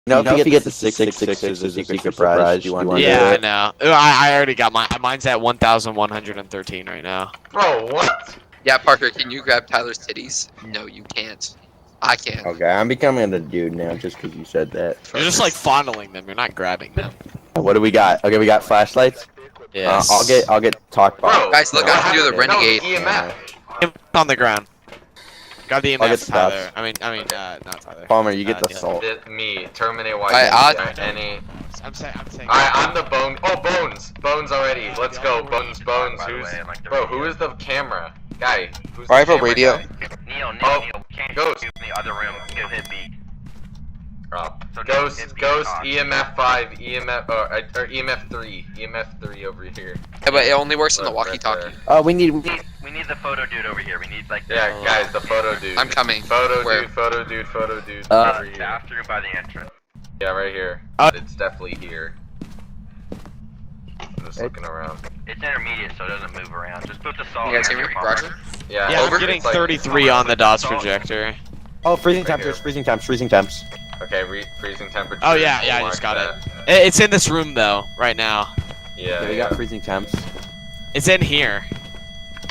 No, if you get the 666 as a secret prize, you want to Yeah, I know. I already got mine. Mine's at 1,113 right now. Bro, what? Yeah, Parker, can you grab Tyler's titties? No, you can't. I can. Okay, I'm becoming a dude now just because you said that. You're just like fondling them. You're not grabbing them. What do we got? Okay, we got flashlights. Yes. I'll get talk box. Bro, Guys, look, I can do the renegade. No, EMF. It's on the ground. Got the I'll get EMF, the Tyler. stuff. I mean, not Tyler. Palmer, you get the Dylan. salt. Me, Terminate white. Any. I'm saying. Alright, I'm the bone. Oh, Bones. Bones already. Let's go. Bones. Who's? Bro, who is the camera? Guy. Who's the Rival camera radio. guy? Neil, can't Ghost. you in the other room? Give hit B. So Ghost, hit B Ghost, talk. EMF 5, EMF, or EMF 3, EMF 3 over here. Yeah, but it only works on the Look, walkie-talkie. right We need. We need the photo dude over here. We need like the Yeah, guys, the photo dude. I'm coming. Photo Where? dude, photo dude, photo dude. Uh, over here. bathroom by the entrance. Yeah, right here. It's definitely here. I'm just looking around. It's intermediate, so it doesn't move around. Just put the salt. You guys in hear me? your Roger? Yeah, Yeah, Over? I'm getting it's like- 33 on the DOS projector. Oh, freezing Right temperatures, here. freezing temps. Okay, freezing temperature. Oh yeah, I mark just got it. that. It's in this room though, right now. Yeah, Okay, we got freezing temps. It's in here.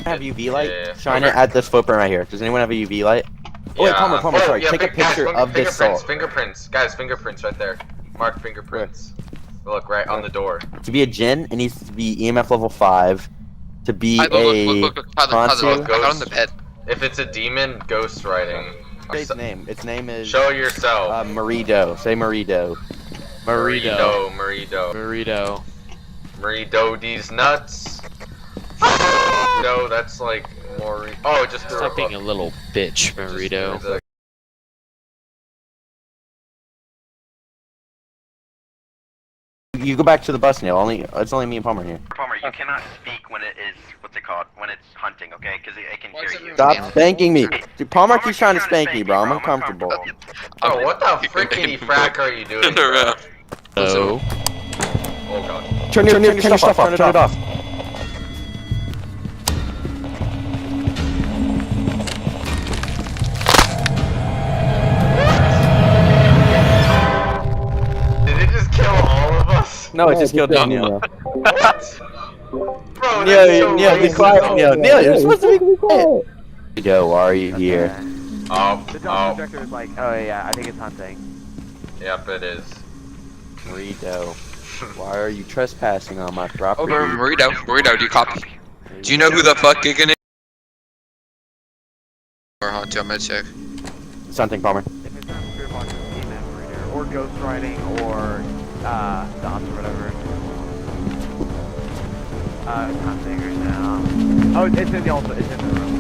Have UV light? Yeah. Shine it at this footprint right here. Does anyone have a UV light? Oh, wait, Palmer, sorry. yeah, Take a picture of this fingerprints, salt. Fingerprints, guys, fingerprints right there. Mark fingerprints. Look, right on the door. To be a Jinn, it needs to be EMF level 5. To be Look, a Tyler, Hansu. look, I got on the bed. If it's a demon, ghost writing. Say its name. Its name is Show yourself. Marido. Say Marido. Burrito. Burrito. Burrito. Burrito these nuts. No, that's like more. Oh, just threw Stop being a little bitch, Burrito. You go back to the bus now. It's only me and Palmer here. Palmer, you cannot speak when it is what's it called? When it's hunting, okay? Because it can Why hear is it you. Stop Yeah. spanking me. Dude, Palmer keeps trying to spank me, bro. I'm uncomfortable. Oh, what the frickity frack are you doing? bro? Oh. Oh god. Turn your stuff off. Turn it off. Did it just kill all of us? No, it just killed Daniel. What? Bro, Neil, that's so Neil, be racist. quiet. Neil, you're supposed to be quiet. Yo, why are you here? The dog projector is like, oh yeah, I think it's hunting. Yep, it is. Burrito, why are you trespassing on my property? Over, Burrito, do you copy? Do you know who the fuck Gigan is? Or Hantu, I'm gonna check. Something, Palmer. If it's not spirit box, it's EMF reader, or ghost writing, or dots or whatever. Hunting right now. Oh, it's in the it's in the room.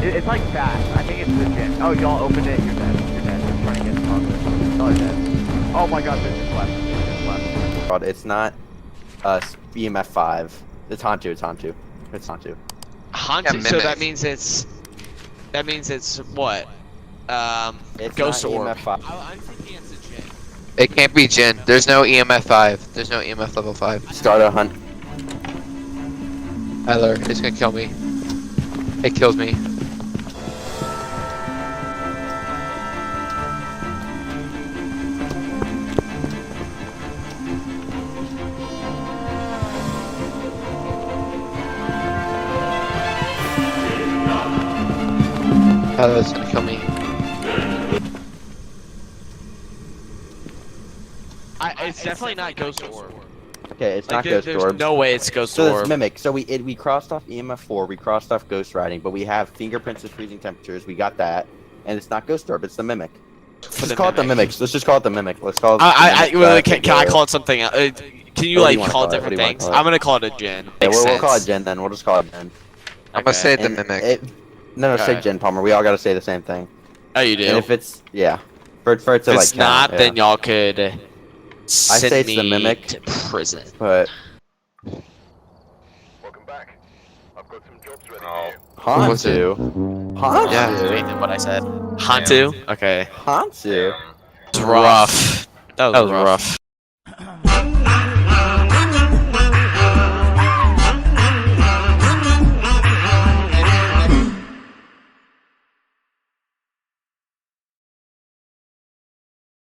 It's like fast. I think it's legit. Oh, y'all opened it. You're dead. You're dead. I'm trying to get to y'all are dead. Oh my god, this is left. This is left. God, it's not EMF 5. It's Hantu. It's Hantu. Hantu. So mimic. that means it's what? It's Ghost not orb. EMF 5. I'm thinking it's a Jinn. It can't be Jin. There's no EMF 5. There's no EMF level 5. Start a hunt. Tyler, it's gonna kill me. It kills me. Tyler, it's gonna kill me. It's definitely not Ghost Orb. Okay, it's Like, not Ghost there's Orb. no way it's Ghost So Orb. it's Mimic. So we crossed off EMF 4, we crossed off Ghost Riding, but we have fingerprints of freezing temperatures. We got that, and it's not Ghost Orb. It's the Mimic. Let's just call it the Mimic. Let's just call it the Mimic. Let's call it. Can I call it something else? Can you What do you like wanna call call it it? What do different you wanna things? call it? I'm gonna call it a Jinn. Yeah, Makes we'll call it sense. Jen then. We'll just call it Jen. I'm gonna say the And mimic. No, say Okay. Jen Palmer. We all gotta say the same thing. Oh, you do. And if it's for it to If like it's not, count, then y'all could send say it's me the Mimic. to prison. But Welcome back. I've got some jobs ready Oh. Hantu. Hantu. Yeah, what I said. Hantu. Okay. Hantu. It's rough. That was rough.